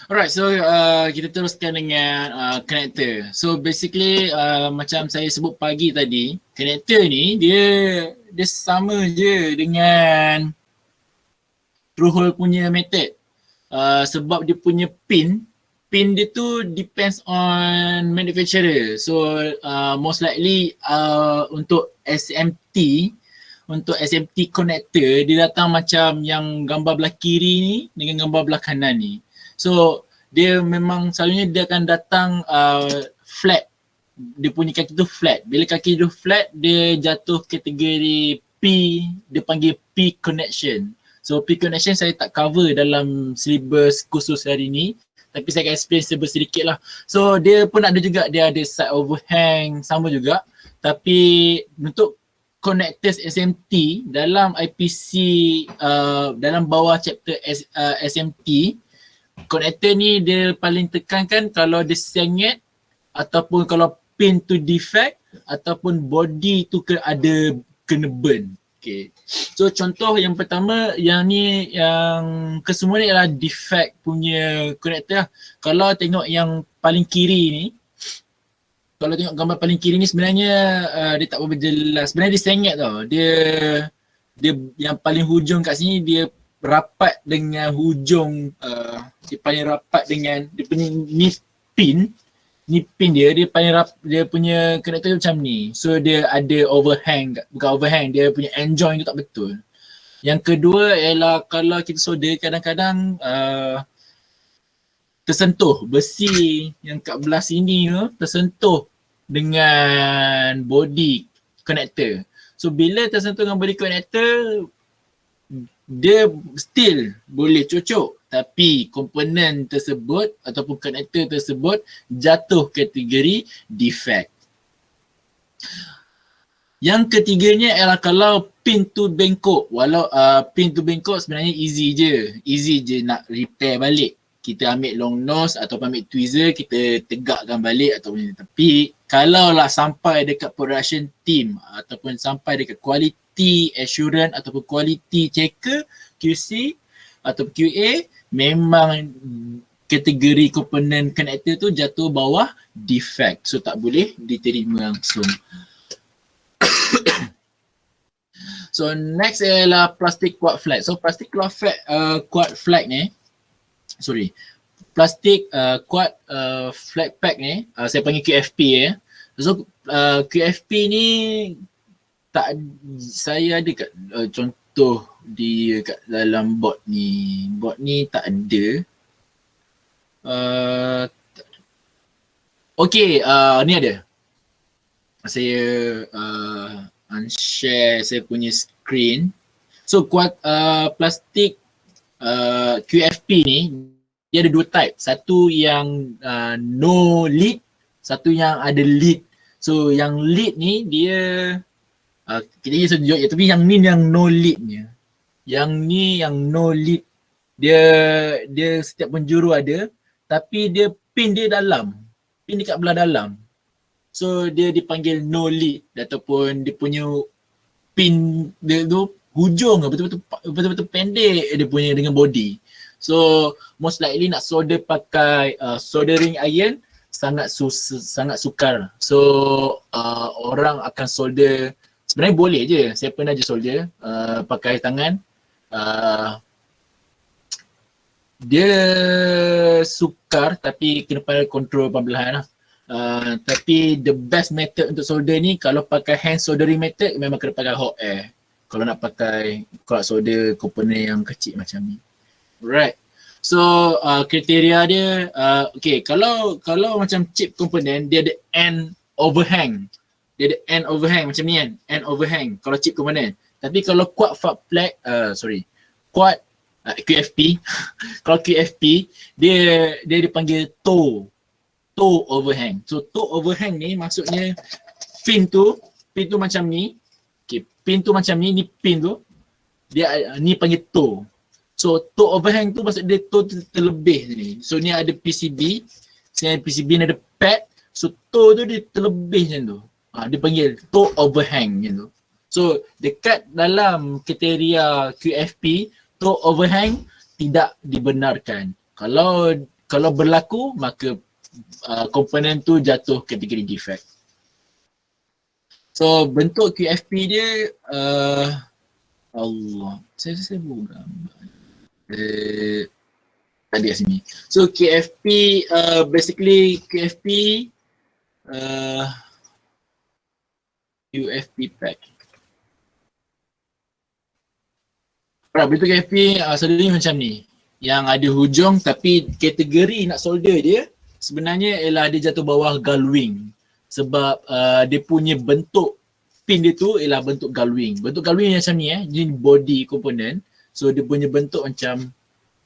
Alright, so kita teruskan dengan connector. So basically macam saya sebut pagi tadi, connector ni dia sama je dengan through-hole punya method. Sebab dia punya pin dia tu depends on manufacturer. So most likely untuk SMT connector dia datang macam yang gambar belah kiri ni dengan gambar belah kanan ni. So dia memang selalunya dia akan datang flat. Dia punya kaki tu flat. Bila kaki tu flat, dia jatuh kategori P, dia panggil P connection. So P connection saya tak cover dalam syllabus khusus hari ni, tapi saya akan explain sedikit lah. So dia pun ada juga, dia ada side overhang sama juga, tapi untuk connectors SMT dalam IPC dalam bawah chapter SMT, connector ni dia paling tekankan kalau dia sengit ataupun kalau pin tu defect ataupun body tu ada kena burn. Okay. So contoh yang pertama yang ni yang kesemua ni adalah defect punya connector lah. Kalau tengok yang paling kiri ni, kalau tengok gambar paling kiri ni sebenarnya dia tak berapa jelas. Sebenarnya dia sengit tau. Dia yang paling hujung kat sini dia rapat dengan hujung dia paling rapat dengan dia punya ni pin dia paling dia punya connector macam ni. So dia ada overhang, bukan overhang, dia punya end joint tu tak betul. Yang kedua ialah kalau kita solder kadang-kadang tersentuh besi yang kat belah sini tu tersentuh dengan body connector. So bila tersentuh dengan body connector dia still boleh cocok, tapi komponen tersebut ataupun connector tersebut jatuh kategori defect. Yang ketiganya ialah kalau pin tu bengkok. Walau pin tu bengkok sebenarnya easy je nak repair balik. Kita ambil long nose ataupun ambil tweezer, kita tegakkan balik ataupun, tapi kalaulah sampai dekat production team ataupun sampai dekat quality assurance ataupun quality checker QC atau QA, memang kategori komponen connector tu jatuh bawah defect. So tak boleh diterima langsung. So next ialah plastic quad flat. So plastic quad flat ni, plastic quad flat pack ni saya panggil QFP ya. So QFP ni tak, saya ada kat contoh di kat dalam board ni tak ada. Okay, ni ada. Saya unshare saya punya screen. So plastik QFP ni dia ada dua type. Satu yang no lid, satu yang ada lid. So yang lid ni dia kita just tunjuk je, tapi yang ni yang no lidnya. Yang ni yang no lid. Dia setiap penjuru ada, tapi dia pin dia dalam. Pin dekat belah dalam. So dia dipanggil no lid ataupun dia punya pin dia tu hujung betul-betul pendek dia punya dengan body. So most likely nak solder pakai soldering iron sangat sukar. So orang akan solder, sebenarnya boleh je. Saya pernah je solder pakai tangan. Dia sukar tapi kena pandai kontrol pembelahan lah. Tapi the best method untuk solder ni kalau pakai hand soldering method memang kena pakai hot air. Kalau nak solder komponen yang kecil macam ni. Alright. So kriteria dia okay, kalau macam chip komponen dia ada end overhang. Dia ada end overhang macam ni kan, end overhang kalau chip komponen. Tapi kalau quad QFP kalau QFP dia dipanggil toe overhang. So toe overhang ni maksudnya pin tu macam ni. Okay, pin tu macam ni pin tu. Dia ni panggil toe. So toe overhang tu maksud dia toe terlebih ni. So ni ada PCB. Sini ada PCB ni ada pad. So toe tu dia terlebih macam tu. Dia panggil toe overhang macam tu. So dekat dalam kriteria QFP, toe overhang tidak dibenarkan. Kalau kalau berlaku maka komponen tu jatuh kategori defect. So bentuk QFP dia Allah, saya buat gambar. Tadi kat sini. So QFP basically QFP UFP pack. Bentuk QFP selalunya macam ni. Yang ada hujung tapi kategori nak solder dia sebenarnya ialah dia jatuh bawah galwing. Sebab dia punya bentuk pin dia tu ialah bentuk galwing. Bentuk galwing macam ni dia body component. So dia punya bentuk macam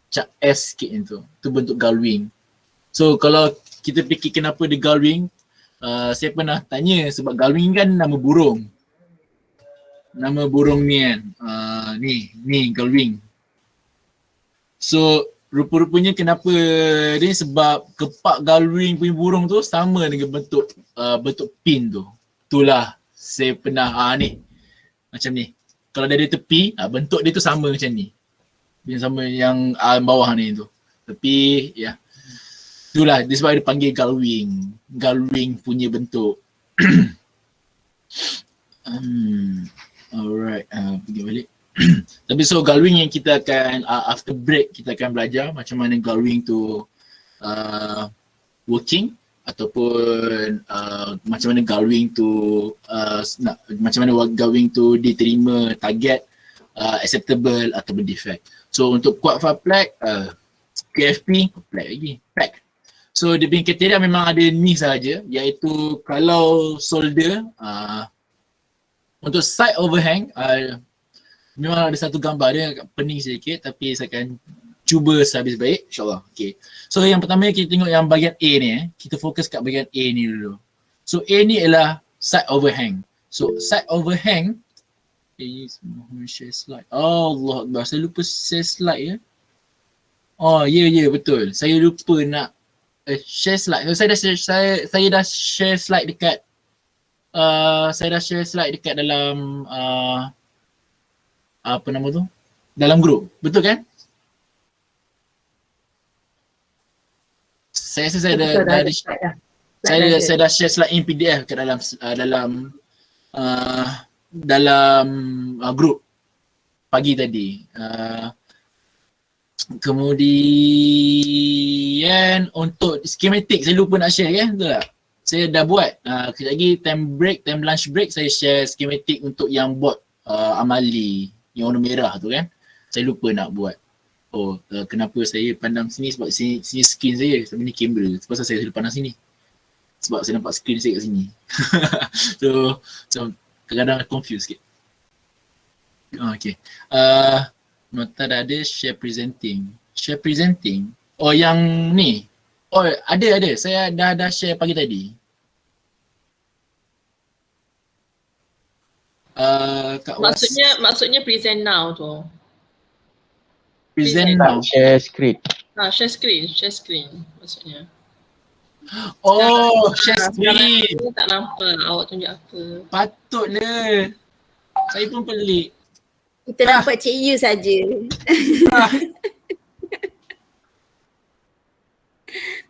cap S sikit tu. Tu bentuk galwing. So kalau kita fikir kenapa dia galwing, saya pernah tanya sebab galwing kan nama burung. Nama burung ni kan. Ni galwing. So rupa-rupanya kenapa dia sebab kepak galwing punya burung tu sama dengan bentuk bentuk pin tu. Itulah saya pernah ni macam ni. Kalau dari tepi bentuk dia tu sama macam ni. Dia sama yang bawah ni tu. Tapi ya. Itulah dia sebab dia panggil galwing. Galwing punya bentuk. Alright, pergi balik. Tapi so galwing yang kita akan after break kita akan belajar macam mana galwing tu working ataupun macam mana galwing tu macam mana galwing tu diterima target acceptable ataupun defect. So untuk quad file pack QFP pack. So dia punya kriteria memang ada ni sahaja, iaitu kalau solder untuk side overhang memang ada satu gambar dia agak pening sedikit tapi saya akan cuba sehabis baik insyaAllah. Okay. So yang pertama kita tengok yang bahagian A ni kita fokus kat bahagian A ni dulu. So A ni ialah side overhang. So side overhang share slide. Allah Akbar, saya lupa share slide ya. Oh ya betul. Saya lupa nak share slide. So, saya dah share slide dekat dalam apa nama tu? Dalam grup. Betul kan? Saya rasa saya dah share slide in PDF kat dalam grup pagi tadi. Kemudian untuk schematic saya lupa nak share kan, betul tak? Saya dah buat. Kejap lagi time lunch break saya share schematic untuk yang board amali yang warna merah tu kan. Saya lupa nak buat. Kenapa saya pandang sini sebab sini screen saya, sebab ni kamera. Sebab saya selalu pandang sini. Sebab saya nampak screen saya kat sini. so kadang-kadang confused sikit. Okay. Nota dah ada share presenting. Share presenting. Oh yang ni. Oh ada. Saya dah share pagi tadi. Maksudnya present now tu. Present now. Share screen. Share screen maksudnya. Oh, share screen. Saya tak nampak awak tunjuk apa. Patutlah. Saya pun pelik. Kita nampak Cik Yu saja.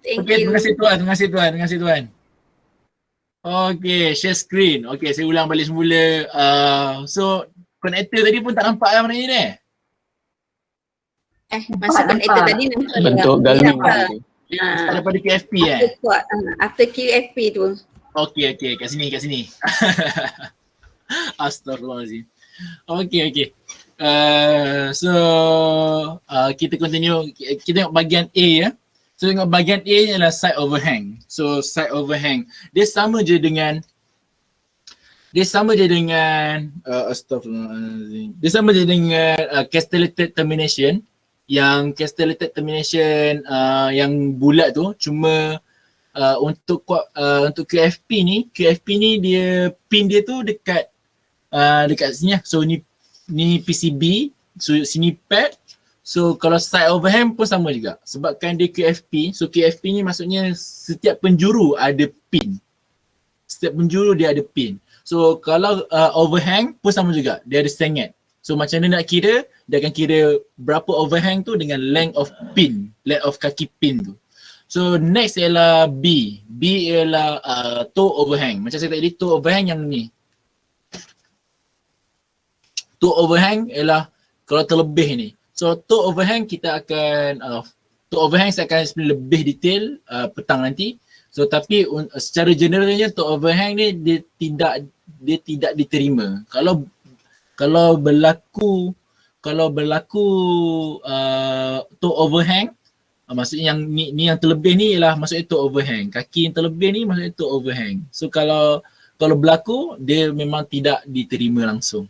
Okey, terima kasih tuan. Okey, share screen. Okey, saya ulang balik semula. So, connector tadi pun tak nampak lah mana ni. Masa connector tadi nampak bentuk galwing. Daripada QFP after QFP tu. Okey, kat sini. Astaghfirullahaladzim. Okey. So kita continue. Kita tengok bahagian A ya. So tengok bahagian A ni adalah side overhang. So side overhang dia sama je dengan astaghfirullahaladzim. Dia sama je dengan castellated termination. Yang castellated termination yang bulat tu, cuma untuk QFP ni dia pin dia tu dekat sini lah. So ni PCB, so sini pad. So kalau side overhang pun sama juga. Sebabkan dia QFP, so QFP ni maksudnya setiap penjuru ada pin. Setiap penjuru dia ada pin. So kalau overhang pun sama juga, dia ada senget. So macam mana nak kira, dia akan kira berapa overhang tu dengan length of pin, length of kaki pin tu. So next ialah B. B ialah toe overhang. Macam saya tadi, toe overhang yang ni. Toe overhang ialah kalau terlebih ni. So toe overhang kita akan toe overhang saya akan explain lebih detail petang nanti. So tapi secara generalnya toe overhang ni dia tidak diterima. Kalau berlaku toe overhang, maksudnya yang ni yang terlebih ni ialah maksudnya toe overhang. Kaki yang terlebih ni maksudnya toe overhang. So kalau berlaku dia memang tidak diterima langsung.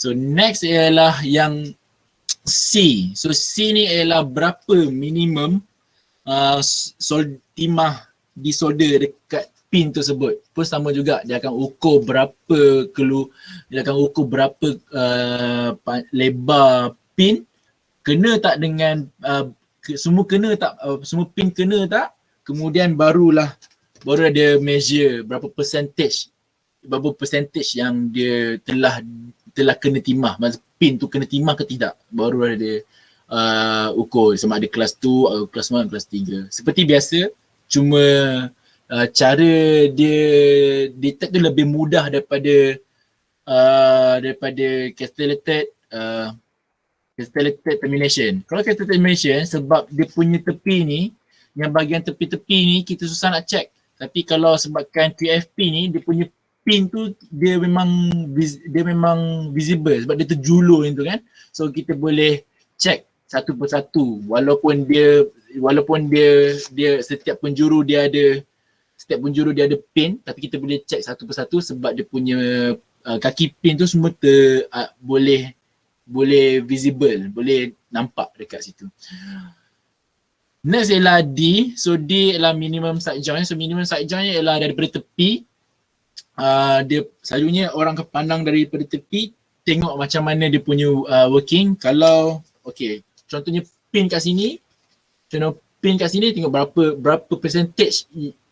So next ialah yang C. So C ni ialah berapa minimum timah disolder dekat pin tersebut. Pun sama juga, dia akan ukur berapa lebar pin, kena tak dengan semua pin kena tak, kemudian baru ada measure berapa percentage yang dia telah kena timah, maksud pin tu kena timah ke tidak, baru ada ukur sama ada kelas 2 atau kelas 1, kelas 3. Seperti biasa, cuma cara dia detect tu lebih mudah daripada castellated termination. Kalau castellated termination, sebab dia punya tepi ni, yang bahagian tepi-tepi ni kita susah nak check. Tapi kalau sebabkan QFP ni, dia punya pin tu dia memang visible sebab dia terjulur tu kan. So kita boleh check satu persatu, walaupun dia setiap penjuru dia ada pin, tapi kita boleh check satu persatu sebab dia punya kaki pin tu semua boleh visible, boleh nampak dekat situ. Next ialah D. So D ialah minimum side joint. So minimum side joint ialah daripada tepi. Dia selalunya orang akan pandang daripada tepi, tengok macam mana dia punya working. Kalau contohnya pin kat sini, tengok berapa percentage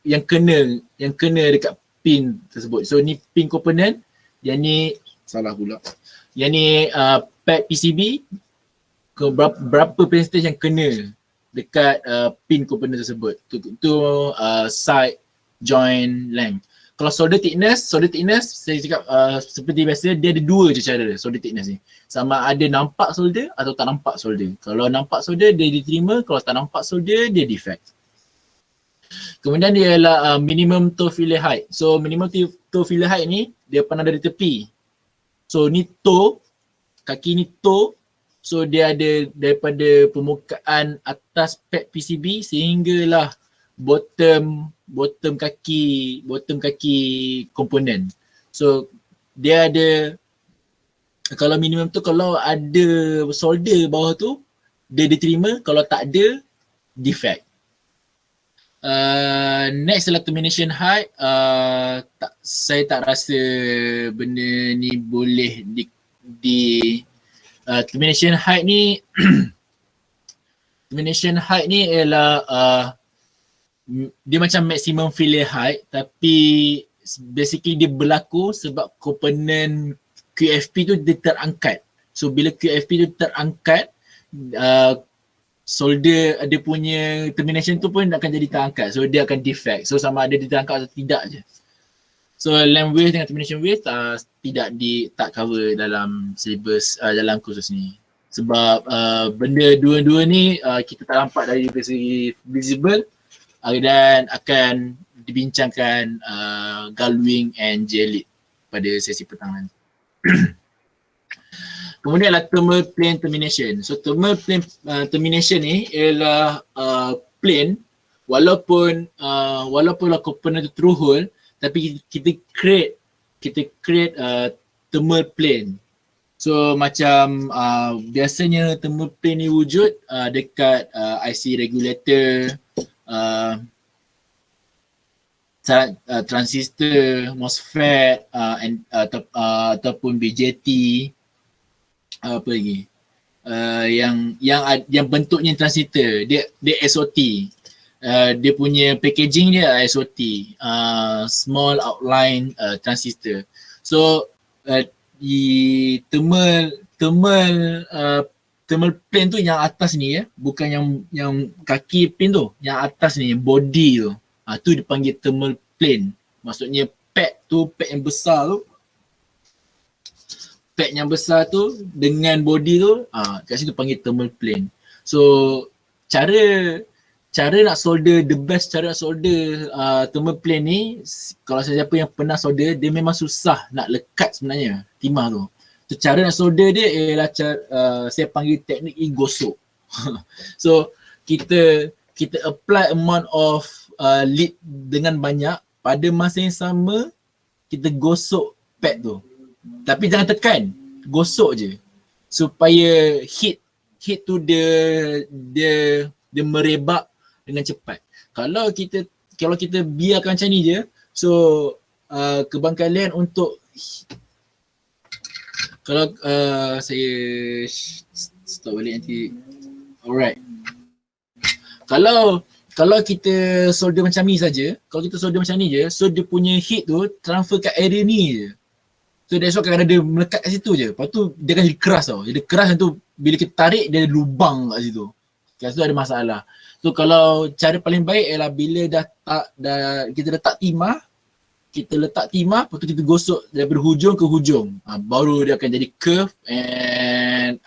yang kena dekat pin tersebut. So ni pin component, yang ni salah pula. Yang ni pad PCB, berapa percentage yang kena dekat pin component tersebut. Tu side joint length. Kalau solder thickness saya cakap seperti biasa, dia ada dua je cara solder thickness ni. Sama ada nampak solder atau tak nampak solder. Kalau nampak solder dia diterima, kalau tak nampak solder dia defect. Kemudian dia ialah minimum toe filler height. So minimum toe filler height ni dia pandang dari tepi. So ni toe, kaki ni toe. So dia ada daripada permukaan atas pad PCB sehinggalah bottom kaki komponen. So dia ada, kalau minimum tu kalau ada solder bawah tu dia diterima, kalau tak ada defect. Next adalah termination height. Saya tak rasa benda ni boleh termination height ni termination height ni ialah dia macam maximum filler height, tapi basically dia berlaku sebab komponen QFP tu dia terangkat. So bila QFP tu terangkat, solder dia punya termination tu pun akan jadi terangkat. So dia akan defect. So sama ada dia terangkat atau tidak je. So length width dengan termination width tak cover dalam syllabus dalam kursus ni. Sebab benda dua-dua ni kita tak nampak dari segi visible dan akan dibincangkan Galwing and Jelit pada sesi petang nanti. Kemudian adalah thermal plane termination. So thermal plane termination ni ialah plane walaupun komponen tu through hole, tapi kita create thermal plane. So macam biasanya thermal plane ni wujud dekat IC regulator, transistor, MOSFET ataupun BJT, apa lagi? Yang bentuknya transistor, dia SOT. Dia punya packaging dia SOT, small outline transistor. So di thermal thermal plane tu yang atas ni ya, bukan yang kaki pin tu, yang atas ni, yang body tu. Tu dipanggil thermal plane. Maksudnya pad yang besar tu, pad yang besar tu dengan body tu, kat situ panggil thermal plane. So cara nak solder, the best cara nak solder thermal plane ni, kalau siapa yang pernah solder, dia memang susah nak lekat sebenarnya timah tu. So cara nak solder dia ialah saya panggil teknik gosok. So kita apply amount of lead dengan banyak, pada masa yang sama kita gosok pad tu. Tapi jangan tekan, gosok je supaya heat tu dia merebak dengan cepat. Kalau kita biarkan macam ni je, so kebangkalian untuk kalau saya stop balik nanti. Alright. Kalau kita solder macam ni saja, so dia punya heat tu transfer kat area ni je. So that's why kadang-kadang dia melekat kat situ je. Lepas tu dia akan jadi keras tau. Jadi keras tu bila kita tarik dia ada lubang kat situ. Kat situ ada masalah. So kalau cara paling baik ialah bila kita letak timah, lepas tu kita gosok daripada hujung ke hujung. Baru dia akan jadi curve and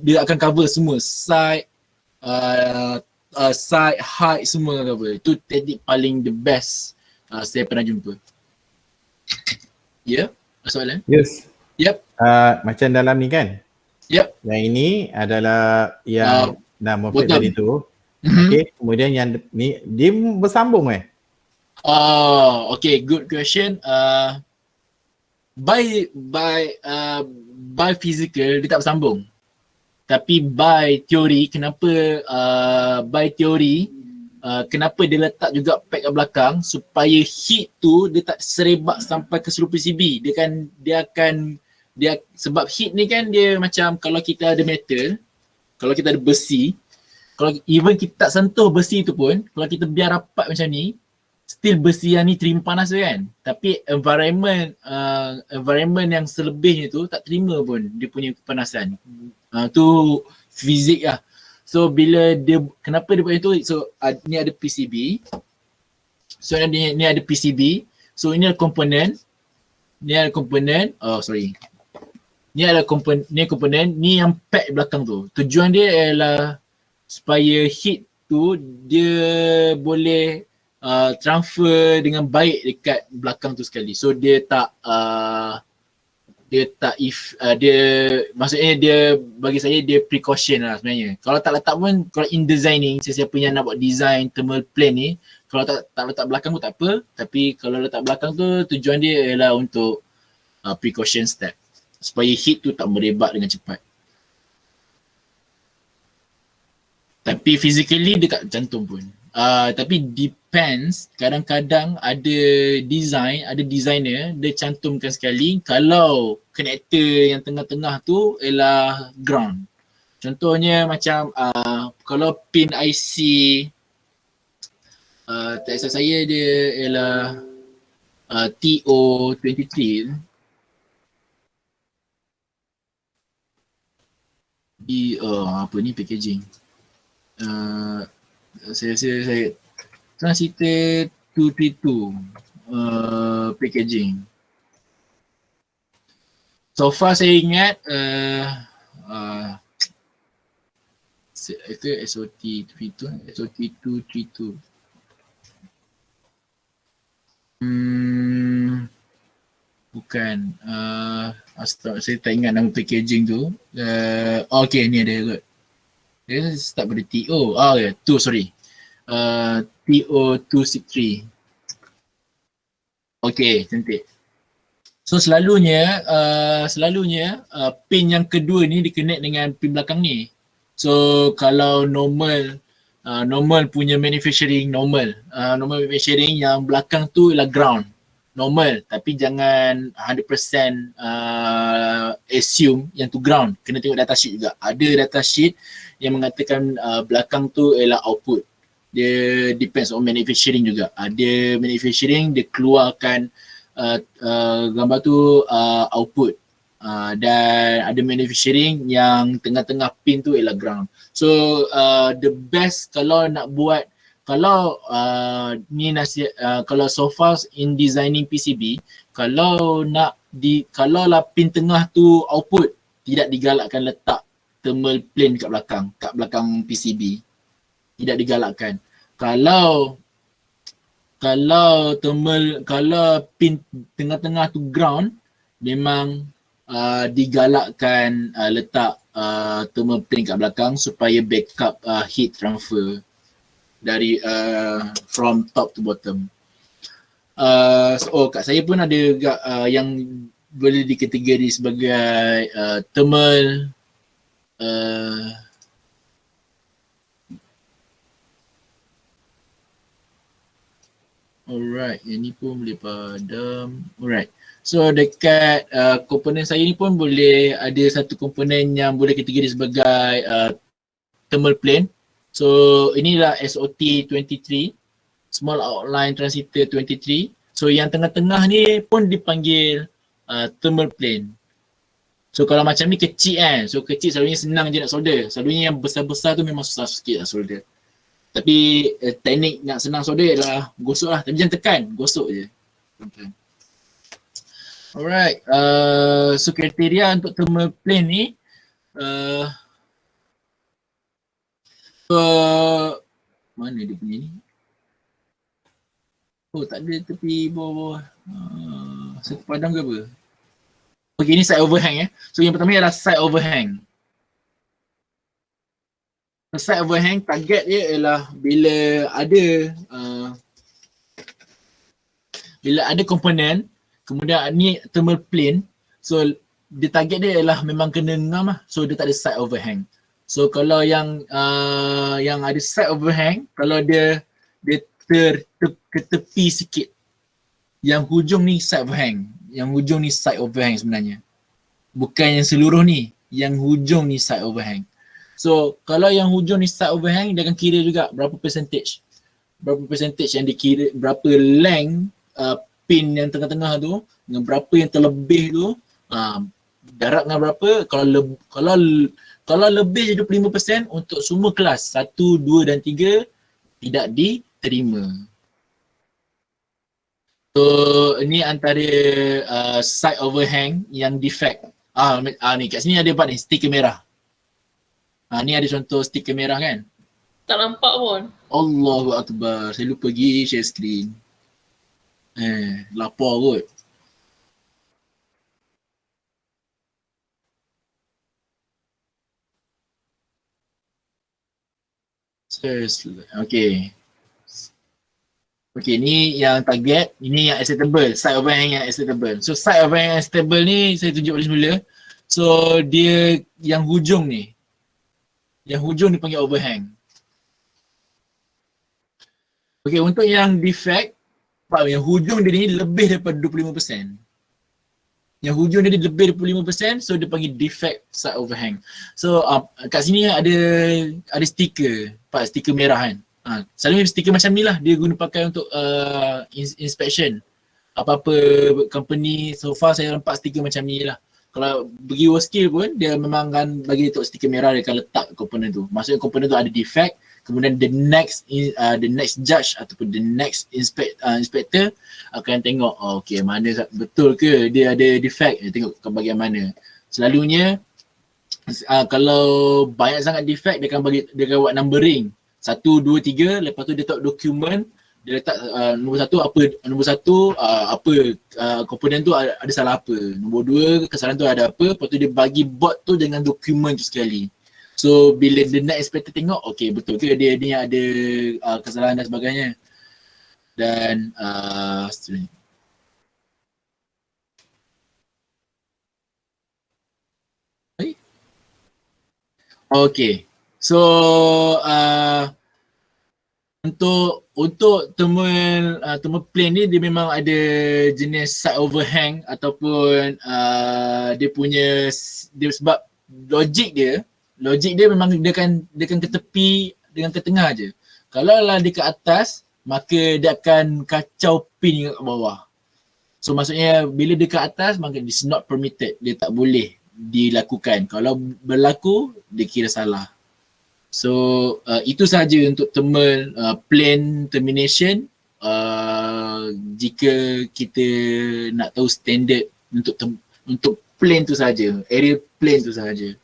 dia akan cover semua side, side height semua cover. Itu teknik paling the best saya pernah jumpa. Ya, soalan? Yes. Yep. Macam dalam ni kan? Yep. Yang ini adalah yang nama plate tadi tu. Okay, kemudian yang ni dia bersambung okay, good question. By physical dia tak bersambung. Tapi by teori, kenapa kenapa dia letak juga pad kat belakang supaya heat tu dia tak serebak sampai ke seluruh PCB. Sebab heat ni kan dia macam kalau kita ada metal, kalau kita ada besi, kalau even kita tak sentuh besi tu pun, kalau kita biar rapat macam ni, still besi yang ni terima panas tu kan. Tapi environment yang selebihnya tu tak terima pun dia punya kepanasan. Tu fizik lah. So bila kenapa dia buat itu? So ni ada PCB. So ni ada PCB. So ini ada komponen. Ni ada komponen. Ni komponen. Ni yang pad belakang tu. Tujuan dia ialah supaya heat tu dia boleh transfer dengan baik dekat belakang tu sekali. So dia maksudnya dia bagi saya dia precaution lah sebenarnya. Kalau tak letak pun, kalau in designing, sesiapa yang nak buat design thermal plane ni, kalau tak letak belakang pun tak apa, tapi kalau letak belakang tu tujuan dia ialah untuk precaution step supaya heat tu tak merebak dengan cepat. Tapi physically dia tak cantum pun. Tapi depends, kadang-kadang ada designer dia cantumkan sekali kalau connector yang tengah-tengah tu ialah ground. Contohnya macam kalau pin IC tak salah saya dia ialah TO23 apa ni packaging. Saya Transistor 232 packaging. So far saya ingat itu SOT232. Bukan. Saya tak ingat nama packaging tu. Okay, ni ada kot. Dia start pada TO. TO263. Okay, cantik. So selalunya pin yang kedua ni di-connect dengan pin belakang ni. So kalau normal punya manufacturing normal manufacturing yang belakang tu ialah ground. Normal, tapi jangan 100% assume yang tu ground. Kena tengok datasheet juga. Ada datasheet yang mengatakan belakang tu ialah output. Dia depends on manufacturing juga. Ada manufacturing dia keluarkan gambar tu output. dan ada manufacturing yang tengah-tengah pin tu ialah ground. So the best kalau nak buat, kalau kalau so far in designing PCB, kalau kalau lah pin tengah tu output, tidak digalakkan letak thermal plane kat belakang PCB. Tidak digalakkan. Kalau pin tengah-tengah tu ground, memang digalakkan letak thermal plane kat belakang supaya backup heat transfer dari from top to bottom. Kat saya pun ada juga yang boleh dikategori sebagai thermal alright, yang ni pun boleh padam. Alright. So dekat komponen saya ni pun boleh ada satu komponen yang boleh kategori sebagai thermal plane. So inilah SOT23, Small Outline Transistor 23. So yang tengah-tengah ni pun dipanggil thermal plane. So kalau macam ni kecil kan, so kecil selalunya senang je nak solder. Selalunya yang besar-besar tu memang susah sikit nak solder. Tapi teknik nak senang solder ialah gosok lah. Tapi jangan tekan, gosok je. Alright, so kriteria untuk thermal plane ni mana dia punya ni? Oh, tak ada tepi bawah-bawah. Satu padam ke apa? Okay, ni side overhang . So yang pertama ialah side overhang. Side overhang, target dia ialah bila ada komponen, kemudian ni thermal plane, so dia target dia ialah memang kena ngam lah. So dia tak ada side overhang. So kalau yang ada side overhang, kalau dia ke tepi sikit, yang hujung ni side overhang, yang hujung ni side overhang sebenarnya. Bukan yang seluruh ni, yang hujung ni side overhang. So kalau yang hujung ni side overhang, dia akan kira juga berapa percentage yang dikira, berapa length pin yang tengah-tengah tu dengan berapa yang terlebih tu, darab dengan berapa. Kalau lebih 25% untuk semua kelas 1, 2 dan 3 tidak diterima. So ni antara side overhang yang defect. Ni kat sini ada part ni, stiker merah. Ni ada contoh stiker merah kan? Tak nampak pun. Allahu Akbar, saya lupa pergi share screen. Lapar kot. Okay, ni yang target, ini yang acceptable, side overhang yang acceptable. So side overhang yang acceptable ni saya tunjuk balik semula. So dia yang hujung ni panggil overhang. Okay, untuk yang defect, yang hujung dia ni lebih daripada 25%. Yang hujung dia lebih daripada 25%, so dia panggil defect side overhang. So kat sini ada stiker, stiker merah kan. Selalunya stiker macam ni lah dia guna pakai untuk inspection. Apa-apa company, so far saya nampak stiker macam ni lah. Kalau pergi WorldSkills pun dia memang akan bagi letak stiker merah, dia akan letak komponen tu. Maksudnya komponen tu ada defect, kemudian the next judge ataupun the next inspector akan tengok okay, mana betul ke dia ada defect, dia tengok ke bahagian mana. Selalunya kalau banyak sangat defect, dia akan buat numbering 1, 2, 3, lepas tu dia letak dokumen, dia letak nombor satu komponen tu ada salah apa, nombor 2 kesalahan tu ada apa, lepas tu dia bagi bot tu dengan dokumen tu sekali. So bila the next inspector tengok, okay betul ke dia ni ada kesalahan dan sebagainya. Dan okay, so untuk thermal plane ni dia memang ada jenis side overhang ataupun dia punya sebab logik dia memang dia kan ke tepi dengan ke tengah je. Kalau lah dia ke atas, maka dia akan kacau pin kat bawah. So maksudnya bila dia ke atas maka it's not permitted, dia tak boleh dilakukan. Kalau berlaku dia kira salah. So itu sahaja untuk thermal plane termination. Jika kita nak tahu standard untuk plane tu saja, area plane tu saja.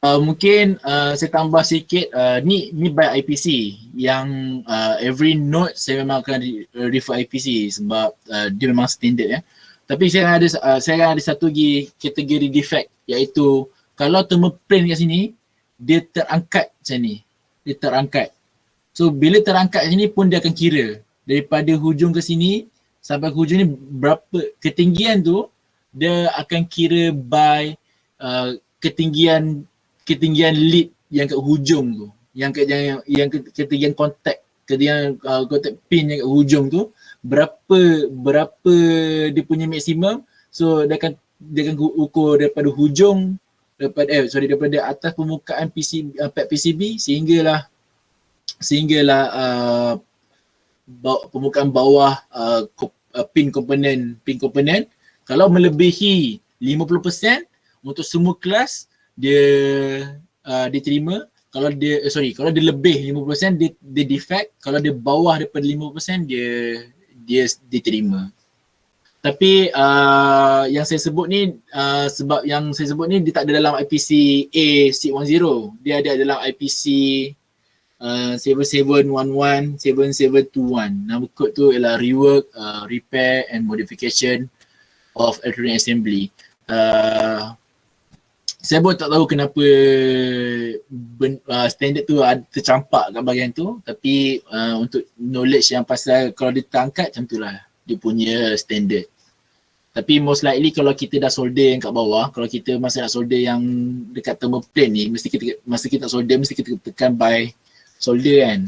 Mungkin saya tambah sikit, ni by IPC yang every node saya memang akan refer IPC sebab dia memang standard ya. Tapi saya ada satu lagi kategori defect, iaitu kalau thermal plane kat sini dia terangkat macam ni. Dia terangkat. So bila terangkat sini pun dia akan kira daripada hujung ke sini sampai ke hujung ni berapa ketinggian tu, dia akan kira by ketinggian lead yang kat hujung tu, yang ketinggian kontak, ketinggian kontak pin yang kat hujung tu, berapa dia punya maksimum. So dia akan ukur daripada hujung, daripada atas permukaan pad PCB sehinggalah permukaan bawah pin komponen. Kalau melebihi 50% untuk semua kelas dia diterima. Kalau dia lebih 50% dia defect. Kalau dia bawah daripada 50% dia diterima. Tapi yang saya sebut ni sebab yang saya sebut ni dia tak ada dalam IPC A610. Dia ada dalam IPC 7711, 7721. Nama kod tu ialah rework, repair and modification of electronic assembly. Saya pun tak tahu kenapa standard tu tercampak kat bahagian tu, tapi untuk knowledge yang pasal kalau dia terangkat macam tu lah dia punya standard. Tapi most likely kalau kita dah solder yang kat bawah, kalau kita masih nak solder yang dekat thermal plane ni, masa kita nak solder mesti kita tekan by solder kan.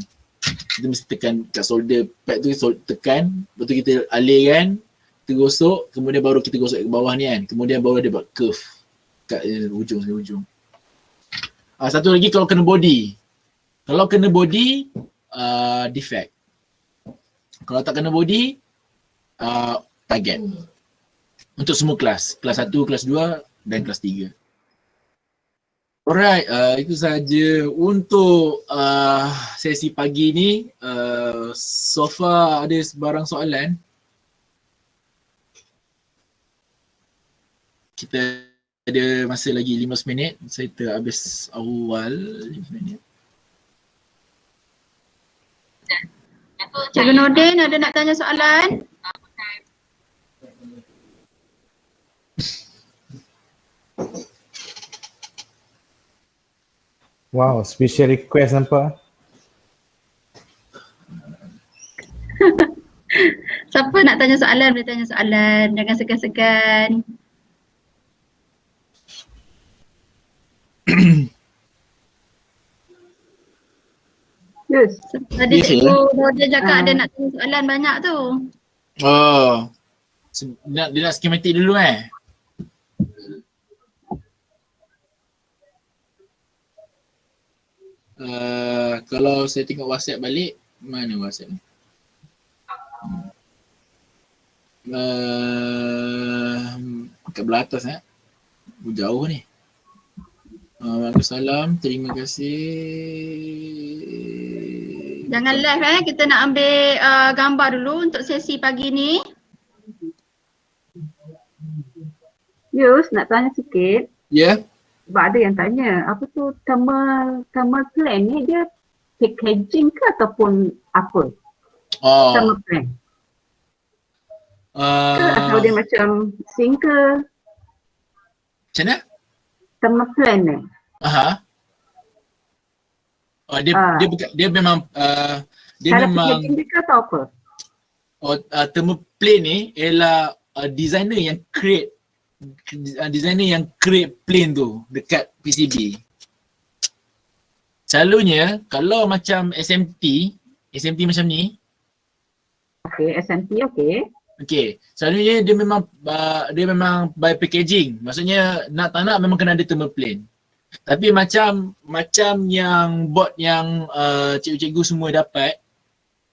Kita mesti tekan kat solder pad tu, tekan, lepas tu kita alirkan, kita gosok, kemudian baru kita gosok ke bawah ni kan. Kemudian baru dia buat curve kat hujung. Satu lagi kalau kena body. Kalau kena body, defect. Kalau tak kena body, target. Untuk semua kelas. Kelas 1, kelas 2 dan kelas 3. Alright, itu sahaja untuk sesi pagi ni. So far ada sebarang soalan. Kita ada masa lagi 15 minit. Saya terhabis awal 15 minit. Cikgu Nordin ada nak tanya soalan? Wow, special request nampak. Siapa nak tanya soalan boleh tanya soalan, jangan segan-segan. Yes. Tadi Yes, cikgu Nordin cakap ada nak tanya soalan banyak tu. Oh. Dia nak skematik dulu kalau saya tengok WhatsApp balik, mana WhatsApp ni? Kat belah atas jauh ni. Waalaikumsalam, terima kasih. Jangan live kita nak ambil gambar dulu untuk sesi pagi ni. Yus, nak tanya sikit. Ya? Sebab ada yang tanya, apa tu thermal plane ni dia packaging ke ataupun apa? Thermal plane. Ke atau dia macam sink ke? Macam mana? Thermal plane ni. Dia memang Cara packaging dia ke atau apa? thermal plane ni ialah designer yang create plane tu dekat PCB. Selalunya kalau macam SMT macam ni. Okay, SMT okay. Selalunya dia memang by packaging. Maksudnya nak tak nak memang kena ada thermal plane. Tapi macam yang board yang cikgu-cikgu semua dapat,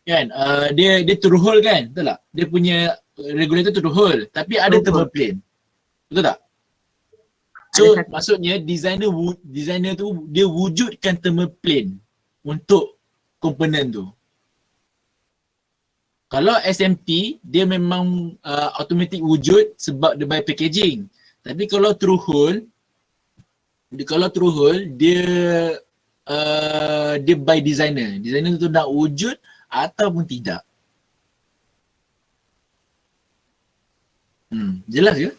kan, dia through hole kan, betul tak? Dia punya regulator through hole tapi ada Through thermal hole. plane. Betul tak? Ada So satu. maksudnya designer tu dia wujudkan thermal plane untuk komponen tu. Kalau SMT dia memang automatic wujud sebab dia by packaging. Tapi kalau through hole dia dia by designer. Designer tu nak wujud ataupun tidak. Jelas ke?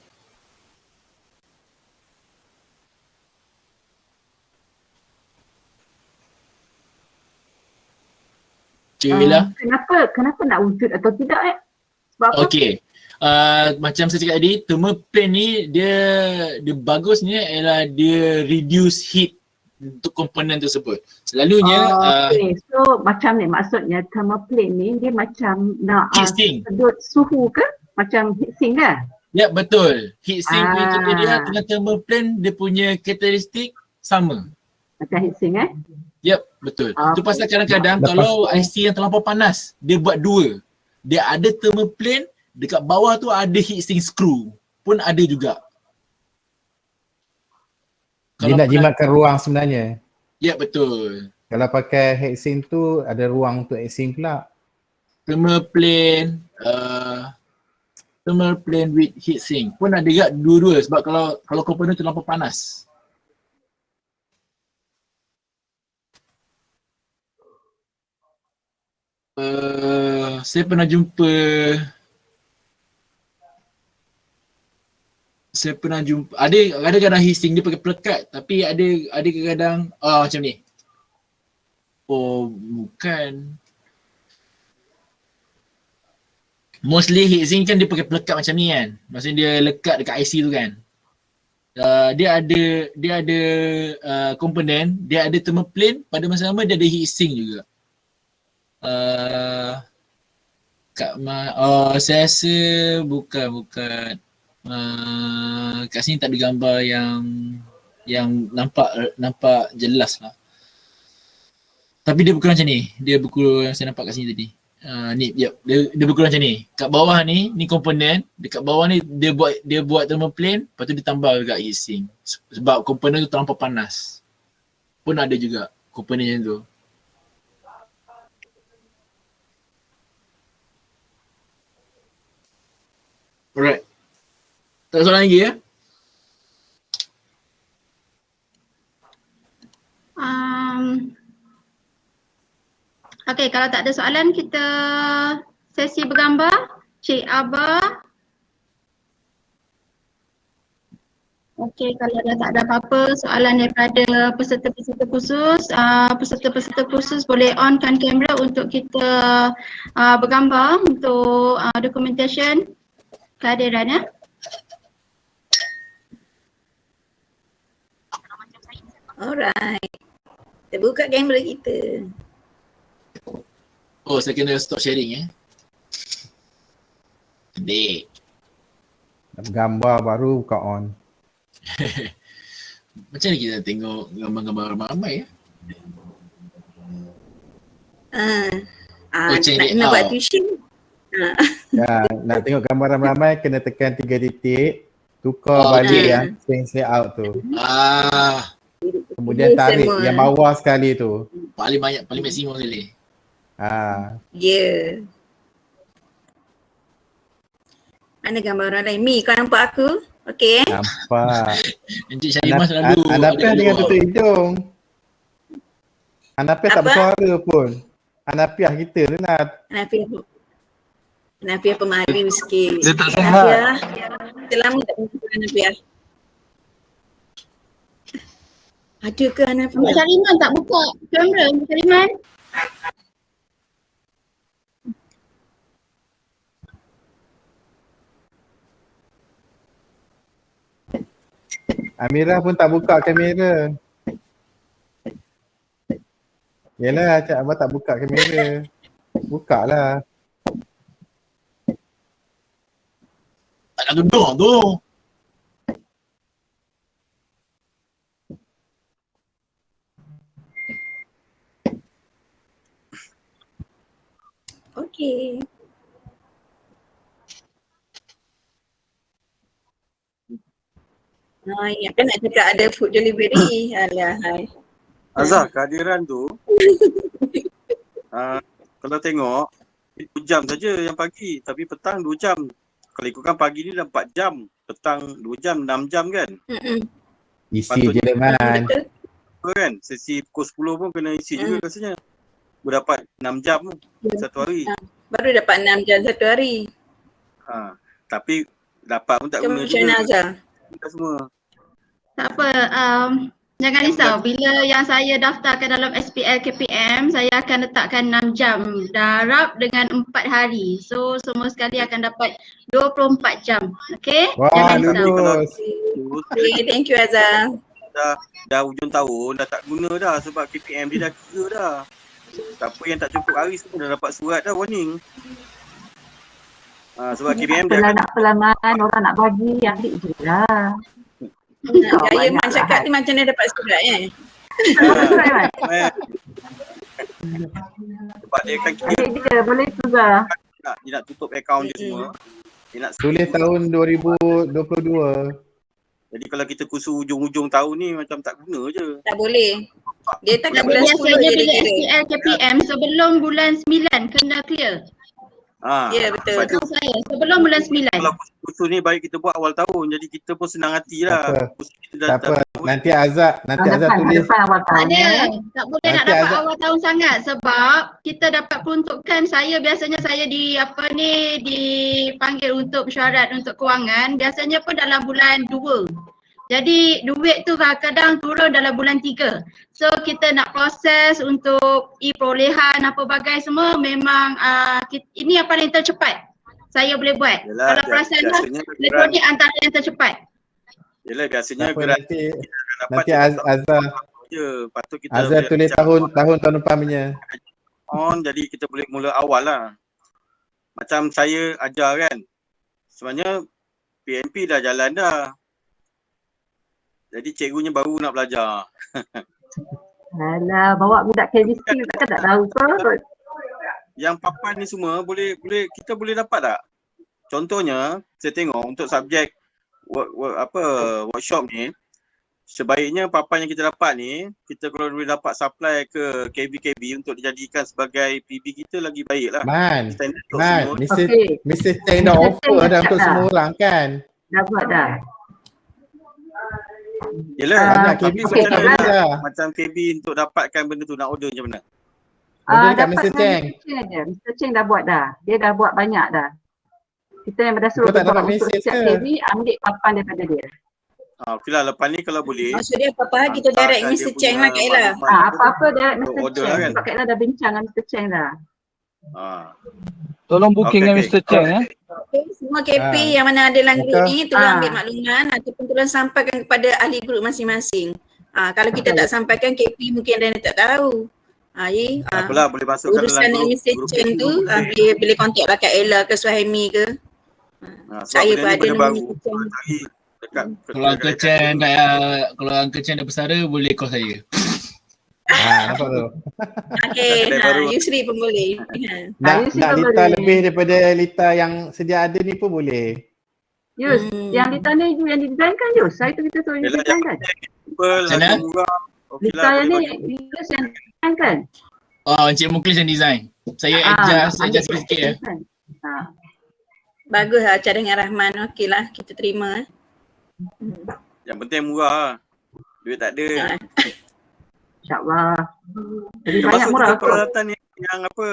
Cila. Kenapa nak wujud atau tidak Sebab apa? Okey. Macam saya cakap tadi, thermal plane ni dia bagusnya ialah dia reduce heat untuk komponen tersebut. Selalunya Okay, so macam ni maksudnya thermal plane ni dia macam nak heat sink. sedut suhu ke? Macam heat sink ke? Ya, betul. Heat sink punya cerita dia Ah. dengan thermal plane dia punya karakteristik sama. Macam heat sink Yep, betul. Okay. Itu pasal kadang-kadang Lepas kalau IC yang terlampau panas, dia buat dua. Dia ada thermal plane, dekat bawah tu ada heat sink screw. Pun ada juga. Dia nak jimatkan ruang sebenarnya. Ya, betul. Kalau pakai heatsink tu ada ruang untuk heatsink pula. Thermal plane with heat sink pun ada juga dua-dua sebab kalau komponen terlampau panas. Saya pernah jumpa ada kadang-kadang heat sink dia pakai pelekat tapi ada kadang-kadang macam ni. Oh, bukan. Mostly heat sink kan dia pakai pelekat macam ni kan. Maksudnya dia lekat dekat IC tu kan. Dia ada komponen, dia ada thermal plane, pada masa sama dia ada heat sink juga. Saya rasa bukan. Kat sini tak ada gambar yang nampak jelas lah. Tapi dia bukan macam ni. Dia buku yang saya nampak kat sini tadi. Dia buku macam ni. Kat bawah ni komponen, dekat bawah ni dia buat thermal plane, lepas tu dia tambah dekat heat sink. Sebab komponen tu terlampau panas. Pun ada juga komponen macam tu. Alright. Tak ada soalan lagi ya? Okay, kalau tak ada soalan kita sesi bergambar. Cik Abah. Okay, kalau dah tak ada apa-apa soalan daripada peserta-peserta khusus, boleh onkan kamera untuk kita bergambar untuk documentation kehadiran ya. Alright. Kita buka kamera kita. Oh, saya kena stop sharing Dek. Gambar baru buka on. Macam mana kita tengok gambar-gambar ramai-ramai ya? Macam ni. Nak buat tuition. Ya, nak tengok gambar ramai-ramai kena tekan 3 titik, tukar balik yang change layout tu. Kemudian tarik semua. yang bawah sekali tu. Paling maksimum sekali. Ya. Mana gambar orang lain? Mi, kau nampak aku? Okey Nampak. Encik Syarimah selalu Anapiah dengan tutup hidung. Anapiah tak Apa? bersuara pun. Anapiah kita tu nak. Anapiah pemalu sikit. Dia tak sihat. Anapiah, kita lama tak jumpa Anapiah. Ada ke Mak Anapiah? Syariman tak buka kamera, Mak Syariman. Amirah pun tak buka kamera. Yelah, Cik Abah tak buka kamera. Buka lah. Tak nak duduk tu. Okey. Ingatkan nak cakap ada food delivery. Alah, hai. Azhar, kehadiran tu kalau tengok 2 jam saja yang pagi, tapi petang 2 jam. Kalau ikutkan pagi ni dah 4 jam, petang 2 jam, 6 jam kan? Isi je dah Man. Betul. Kan? Sesi pukul 10 pun kena isi juga rasanya. Berdapat 6 jam tu satu hari. Baru dapat 6 jam satu hari. Tapi dapat pun tak guna Macam mana juga. Azhar? Kita semua. Tak apa, jangan risau. Bila yang saya daftarkan dalam SPL KPM, saya akan letakkan 6 jam darab dengan 4 hari. So semua sekali akan dapat 24 jam. Okay? Wah, Jangan risau. lulus. Okay, thank you Azhar. Dah hujung tahun dah tak guna dah sebab KPM dia dah kira dah. Siapa yang tak cukup hari semua dah dapat surat dah warning. Sebab KPM dia Apalah nak pelaman, orang nak bagi, ambil je lah. Gaya Man cakap tu macam dia dapat surat sebab dia akan kira Ambil je, boleh juga. dia nak tutup akaun dia semua. Dia nak Tulis tahun 2022. Jadi kalau kita kusu hujung-hujung tahun ni macam tak guna je. Tak boleh. Dia tak Tapi bulan 10 biasanya je dia bila kira. SPL KPM sebelum bulan 9 kena clear. Ya, betul. Sebab tu Tahu saya, sebelum bulan 9. kalau kusu ni baik kita buat awal tahun. Jadi kita pun senang hati lah. Kusu kita Tak apa. Nanti Azhar tulis. Depan awal Tak tahun. ada. Tak boleh nak Nanti dapat Azhar- awal tahun sangat sebab kita dapat peruntukan. Biasanya saya dipanggil untuk mesyuarat untuk kewangan. Biasanya pun dalam bulan 2. Jadi duit tu kadang turun dalam bulan 3. So kita nak proses untuk perolehan apa bagai semua memang ini yang paling tercepat saya boleh buat. Yelah, Kalau perasan biasanya elektronik antara yang tercepat. Yelah biasanya Tak apa, gerak nanti dapat Azhar je. Patut kita Azhar boleh tulis macam tahun depan punya. jadi kita boleh mula awal lah. Macam saya ajar kan. Sebenarnya PMP dah jalan dah. Jadi cikgunya baru nak belajar. Alah, bawa budak chemistry takkan tak tahu kot. Yang papan ni semua kita boleh dapat tak? Contohnya saya tengok untuk subjek workshop ni, sebaiknya papan yang kita dapat ni, kita kalau boleh dapat supply ke KB untuk dijadikan sebagai PB kita lagi baik lah. Man, Standard untuk Man, semua. Mr. Cheng dah offer dah untuk semua orang kan? Dah buat dah. Yelah, Banyak tapi KB macam tak mana ada. macam KB untuk dapatkan benda tu nak order macam mana? Order dekat Dapat Mr. dengan Cheng. Mr. Cheng je. Mr. Cheng dah buat dah. Dia dah buat banyak dah. Kita yang dah suruh Kau tak dia buat dapat untuk mesej setiap ke? KB, ambil papan daripada dia. Okey lah, lepas ni kalau boleh. Maksud dia apa-apa hal kita direct hantarkan Mr. dia Cheng punya lah Kak Ella. maklumat Apa-apa direct untuk Mr. order Cheng. lah kan? Sebab Kak Ella dah bincang dengan Mr. Cheng dah. Tolong booking dengan Mr. Cheng Okay, semua KP yang mana ada dalam grup Betul. ni tolong ambil makluman ataupun tolong sampaikan kepada ahli grup masing-masing. Kalau kita tak sampaikan KP mungkin ada yang tak tahu. Apalah boleh masukkan Urusan dalam Mr. grup Cheng tu boleh. boleh kontak lah Kak Ella ke Suhaimi ke. Saya pun Sebab ada benda nombor baru. Mr. Cheng. Cari dekat Kalau Uncle Chen kalau Uncle Chen dah bersara boleh call saya. Nampak tu. Okay, Kedai baru. Yusri pun boleh. Nak Yusri pun lita boleh. lebih daripada lita yang sedia ada ni pun boleh. Yus, yang Lita ni yang didesign kan Yus? Saya tu kita suruh Yelah, design kan? simple, Macam mana? harga murah. Okey Lita lah, yang boleh ni bagi. Yus yang design kan? Oh, Encik Muklis yang design. Saya adjust sikit ya. Bagus lah cara dengan Rahman. Okey lah kita terima. Yang penting murah lah. Duit tak ada. InsyaAllah. Jadi banyak Termasuk murah juga kot. peralatan yang apa,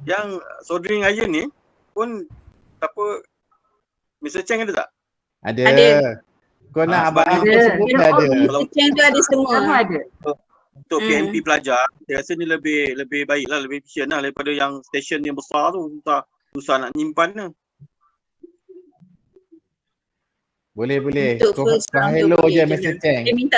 yang soldering iron ni pun Mr. Cheng ada tak? Ada. Ada. Kau nak sebab abang ada. apa sebut Dia dah ada. Kalau Mr. Cheng tu ada semua. Semua ada. untuk PMP pelajar, saya rasa ni lebih baik lah, lebih efisien lah daripada yang stesen yang besar tu. Susah nak nyimpan lah. Boleh. Untuk Kau first round tu hello boleh je je. Mr. Cheng. Dia minta